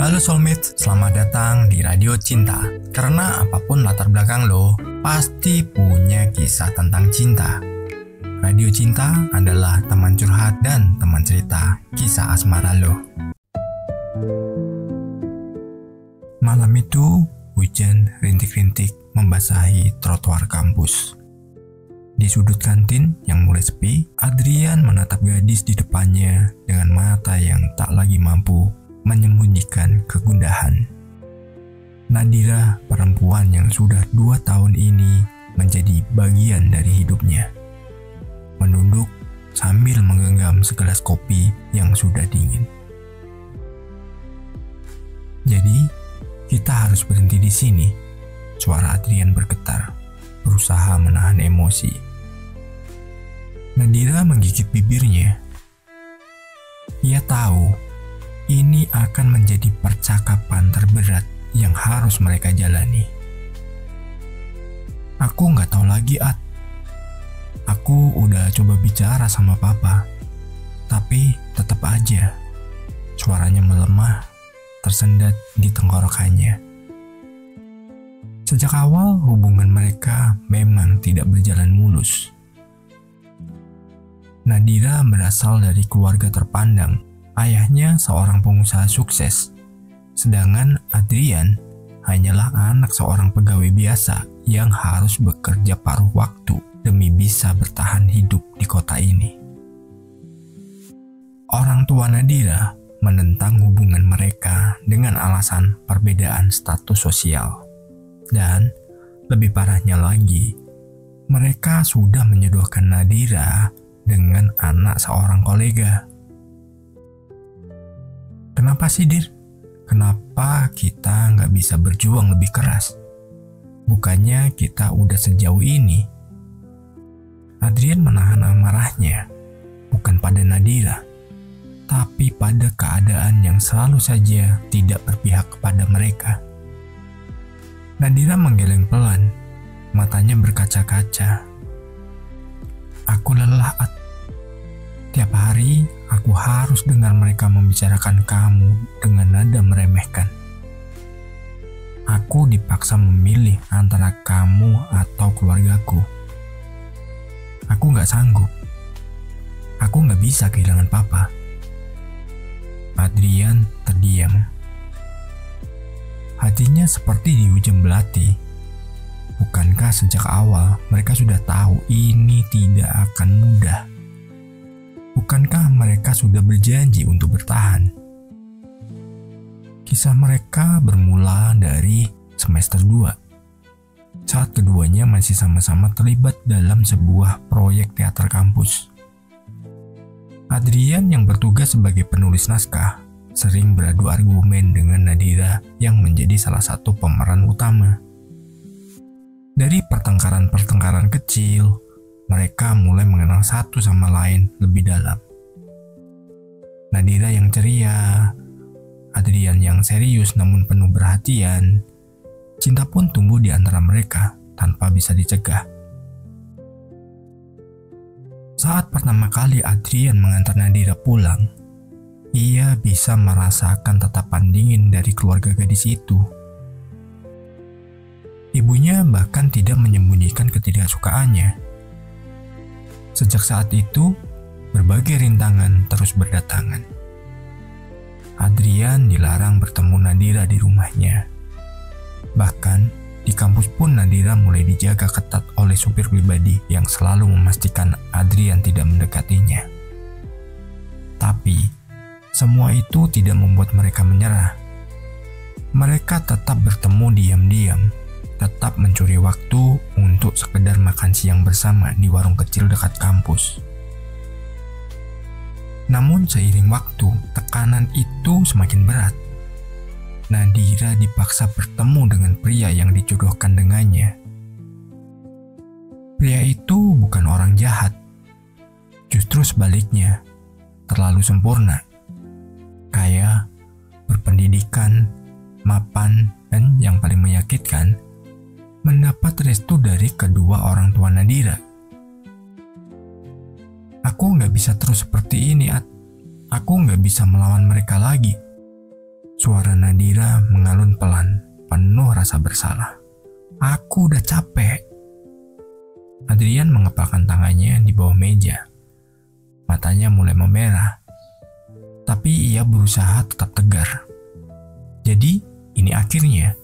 Halo soulmate, selamat datang di Radio Cinta. Karena apapun latar belakang lo, pasti punya kisah tentang cinta. Radio Cinta adalah teman curhat dan teman cerita kisah asmara lo. Malam itu, hujan rintik-rintik membasahi trotoar kampus. Di sudut kantin yang mulai sepi, Adrian menatap gadis di depannya dengan mata yang tak lagi mampu menyembunyikan kegundahan. Nadira, perempuan yang sudah 2 tahun ini menjadi bagian dari hidupnya, menunduk sambil menggenggam segelas kopi yang sudah dingin. Jadi, kita harus berhenti di sini. Suara Adrian bergetar, berusaha menahan emosi. Nadira menggigit bibirnya. Ia tahu ini akan menjadi percakapan terberat yang harus mereka jalani. Aku nggak tahu lagi, Ad. Aku udah coba bicara sama papa, tapi tetap aja suaranya melemah, tersendat di tenggorokannya. Sejak awal hubungan mereka memang tidak berjalan mulus. Nadira berasal dari keluarga terpandang. Ayahnya seorang pengusaha sukses, sedangkan Adrian hanyalah anak seorang pegawai biasa yang harus bekerja paruh waktu demi bisa bertahan hidup di kota ini. Orang tua Nadira menentang hubungan mereka dengan alasan perbedaan status sosial. Dan lebih parahnya lagi, mereka sudah menjodohkan Nadira dengan anak seorang kolega. Kenapa sih, Dir? Kenapa kita nggak bisa berjuang lebih keras? Bukannya kita udah sejauh ini? Adrian menahan amarahnya, bukan pada Nadira, tapi pada keadaan yang selalu saja tidak berpihak kepada mereka. Nadira menggeleng pelan, matanya berkaca-kaca. Aku lelah, Ad. Tiap hari aku harus dengar mereka membicarakan kamu dengan nada meremehkan. Aku dipaksa memilih antara kamu atau keluargaku. Aku gak sanggup. Aku gak bisa kehilangan papa. Adrian terdiam. Hatinya seperti dihujam belati. Bukankah sejak awal mereka sudah tahu ini tidak akan mudah? Bukankah mereka sudah berjanji untuk bertahan? Kisah mereka bermula dari semester 2. Saat keduanya masih sama-sama terlibat dalam sebuah proyek teater kampus. Adrian yang bertugas sebagai penulis naskah sering beradu argumen dengan Nadira yang menjadi salah satu pemeran utama. Dari pertengkaran-pertengkaran kecil, mereka mulai mengenal satu sama lain lebih dalam. Nadira yang ceria, Adrian yang serius namun penuh perhatian. Cinta pun tumbuh di antara mereka tanpa bisa dicegah. Saat pertama kali Adrian mengantar Nadira pulang, ia bisa merasakan tatapan dingin dari keluarga gadis itu. Ibunya bahkan tidak menyembunyikan ketidaksukaannya. Sejak saat itu, berbagai rintangan terus berdatangan. Adrian dilarang bertemu Nadira di rumahnya. Bahkan, di kampus pun Nadira mulai dijaga ketat oleh supir pribadi yang selalu memastikan Adrian tidak mendekatinya. Tapi, semua itu tidak membuat mereka menyerah. Mereka tetap bertemu diam-diam, tetap mencuri waktu untuk sekedar makan siang bersama di warung kecil dekat kampus. Namun seiring waktu, tekanan itu semakin berat. Nadira dipaksa bertemu dengan pria yang dijodohkan dengannya. Pria itu bukan orang jahat. Justru sebaliknya, terlalu sempurna. Kaya, berpendidikan, mapan, dan yang paling menyakitkan, mendapat restu dari kedua orang tua Nadira. Aku nggak bisa terus seperti ini, Ad. Aku nggak bisa melawan mereka lagi. Suara Nadira Nadira mengalun pelan, penuh rasa bersalah. Aku udah capek. Adrian mengepalkan tangannya di bawah meja. Matanya mulai memerah. Tapi ia berusaha tetap tegar. Jadi, ini akhirnya.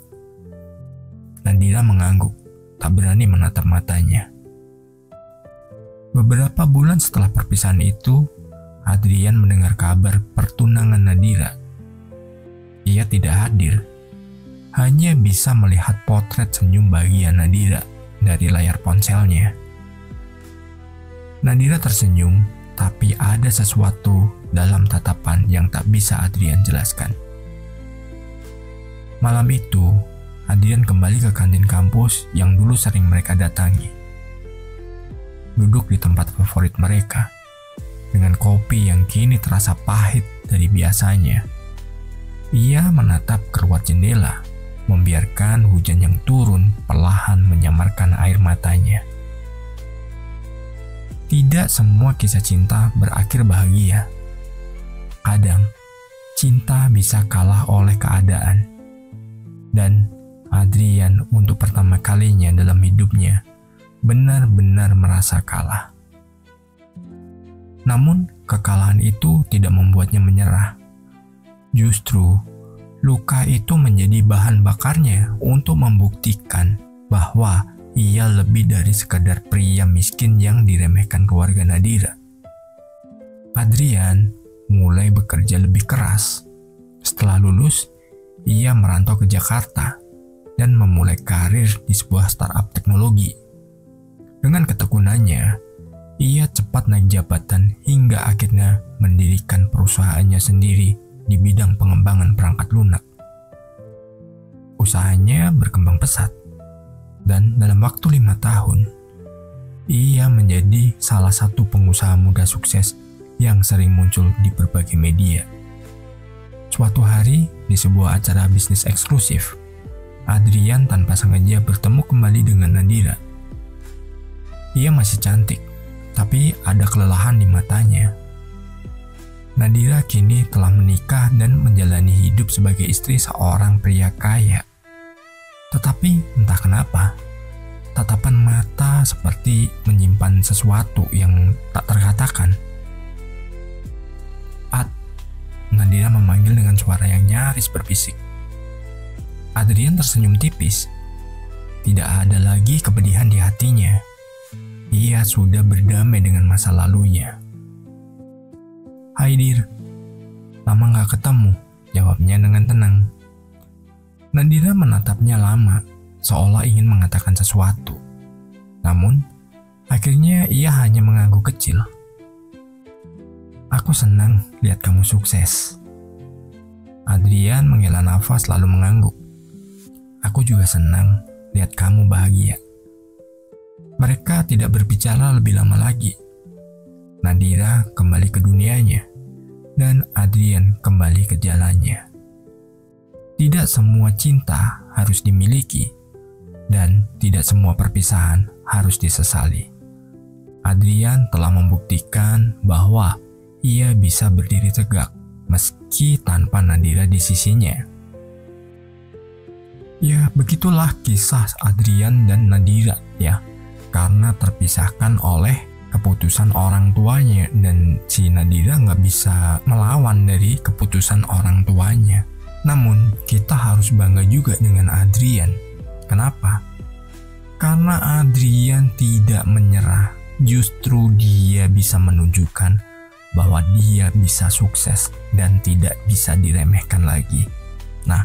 Nadira mengangguk, tak berani menatap matanya. Beberapa bulan setelah perpisahan itu, Adrian mendengar kabar pertunangan Nadira. Ia tidak hadir, hanya bisa melihat potret senyum bahagia Nadira dari layar ponselnya. Nadira tersenyum, tapi ada sesuatu dalam tatapan yang tak bisa Adrian jelaskan. Malam itu, Adrian kembali ke kantin kampus yang dulu sering mereka datangi. Duduk di tempat favorit mereka, dengan kopi yang kini terasa pahit dari biasanya. Ia menatap keluar jendela, membiarkan hujan yang turun perlahan menyamarkan air matanya. Tidak semua kisah cinta berakhir bahagia. Kadang, cinta bisa kalah oleh keadaan. Dan Adrian untuk pertama kalinya dalam hidupnya benar-benar merasa kalah. Namun, kekalahan itu tidak membuatnya menyerah. Justru, luka itu menjadi bahan bakarnya untuk membuktikan bahwa ia lebih dari sekadar pria miskin yang diremehkan keluarga Nadira. Adrian mulai bekerja lebih keras. Setelah lulus, ia merantau ke Jakarta dan memulai karir di sebuah startup teknologi. Dengan ketekunannya, ia cepat naik jabatan hingga akhirnya mendirikan perusahaannya sendiri di bidang pengembangan perangkat lunak. Usahanya berkembang pesat, dan dalam waktu 5 tahun, ia menjadi salah satu pengusaha muda sukses yang sering muncul di berbagai media. Suatu hari, di sebuah acara bisnis eksklusif, Adrian tanpa sengaja bertemu kembali dengan Nadira. Ia masih cantik, tapi ada kelelahan di matanya. Nadira kini telah menikah dan menjalani hidup sebagai istri seorang pria kaya. Tetapi entah kenapa, tatapan mata seperti menyimpan sesuatu yang tak terkatakan. Nadira memanggil dengan suara yang nyaris berbisik. Adrian tersenyum tipis. Tidak ada lagi kepedihan di hatinya. Ia sudah berdamai dengan masa lalunya. "Hai Dir, lama gak ketemu," jawabnya dengan tenang. Nadira menatapnya lama, seolah ingin mengatakan sesuatu. Namun, akhirnya ia hanya mengangguk kecil. "Aku senang lihat kamu sukses." Adrian menghela nafas lalu mengangguk. "Aku juga senang lihat kamu bahagia." Mereka tidak berbicara lebih lama lagi. Nadira kembali ke dunianya, dan Adrian kembali ke jalannya. Tidak semua cinta harus dimiliki, dan tidak semua perpisahan harus disesali. Adrian telah membuktikan bahwa ia bisa berdiri tegak meski tanpa Nadira di sisinya. Ya, begitulah kisah Adrian dan Nadira ya. Karena terpisahkan oleh keputusan orang tuanya, dan si Nadira nggak bisa melawan dari keputusan orang tuanya. Namun kita harus bangga juga dengan Adrian. Kenapa? Karena Adrian tidak menyerah. Justru dia bisa menunjukkan bahwa dia bisa sukses dan tidak bisa diremehkan lagi. Nah,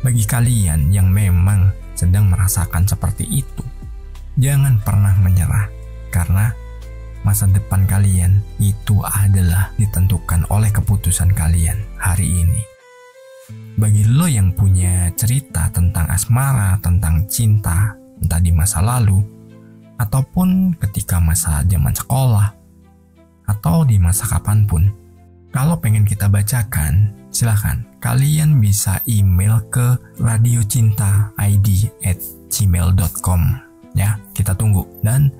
bagi kalian yang memang sedang merasakan seperti itu, jangan pernah menyerah, karena masa depan kalian itu adalah ditentukan oleh keputusan kalian hari ini. Bagi lo yang punya cerita tentang asmara, tentang cinta, entah di masa lalu, ataupun ketika masa zaman sekolah, atau di masa kapanpun, kalau pengen kita bacakan, silahkan kalian bisa email ke radiocintaid@gmail.com ya, kita tunggu. Dan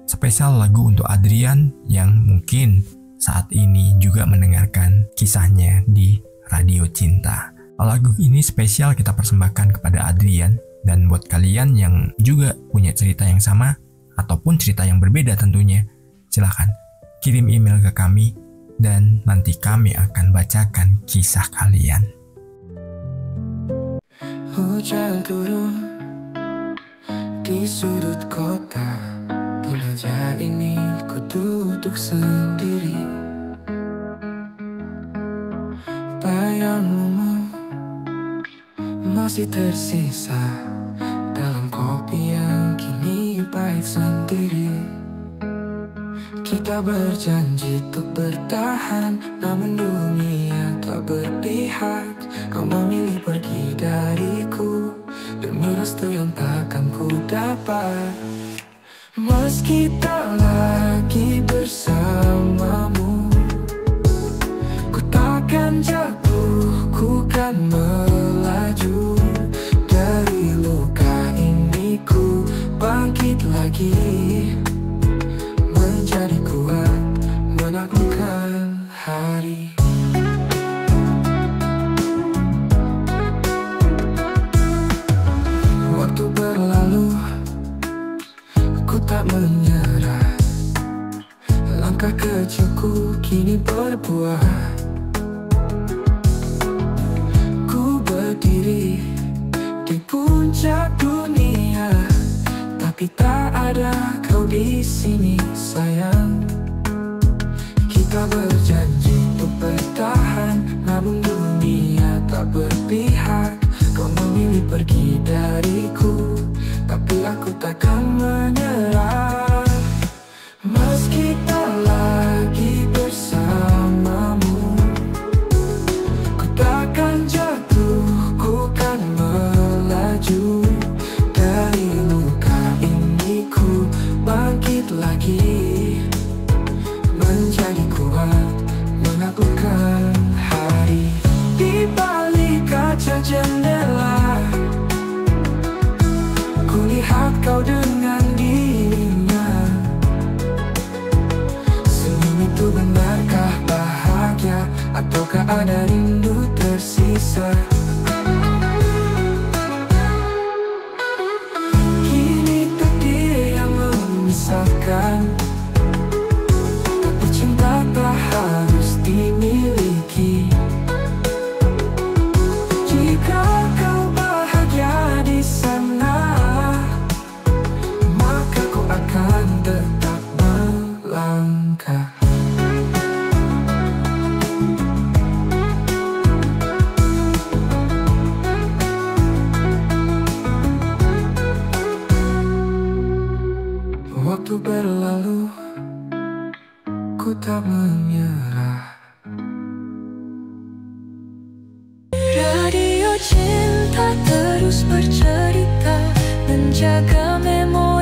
spesial lagu untuk Adrian yang mungkin saat ini juga mendengarkan kisahnya di Radio Cinta. Lagu ini spesial kita persembahkan kepada Adrian, dan buat kalian yang juga punya cerita yang sama ataupun cerita yang berbeda tentunya, silahkan kirim email ke kami dan nanti kami akan bacakan kisah kalian. Hujan turun di sudut kota, di meja ini ku duduk sendiri. Bayangmu masih tersisa dalam kopi yang kini pahit sendiri. Kita berjanji untuk bertahan, namun dunia tak berpihak. Kau memilih pergi dariku demi restu yang takkan ku dapat. Meski tak lagi bersamamu, ku takkan jatuh, ku kan melaju. Dari luka ini ku bangkit lagi, menjadi kuat, menaklukkan hari. Waktu berlalu, ku tak menyerah. Langkah kecilku kini berbuah. Ku berdiri di puncak dunia, tapi tak ada kau di sini sayang. Kita berjanji untuk bertahan, namun dunia tak berpihak. Kau memilih pergi dariku, tapi aku takkan menyerah. Meski tak lagi bersamamu, ku takkan jatuh, ku kan melaju. Dari luka ini ku bangkit lagi, menjadi kuat, menaklukkan hari. Di balik kaca jendela, ku lihat kau dengan dirinya. Senyum itu benarkah bahagia, ataukah ada rindu tersisa? Kini takdir yang memisahkan, tapi cinta tak harus dimiliki. Jika kau bahagia di sana, maka ku akan tetap melangkah. Waktu berlalu, ku tak menyerah. Radio Cinta terus bercerita, menjaga memori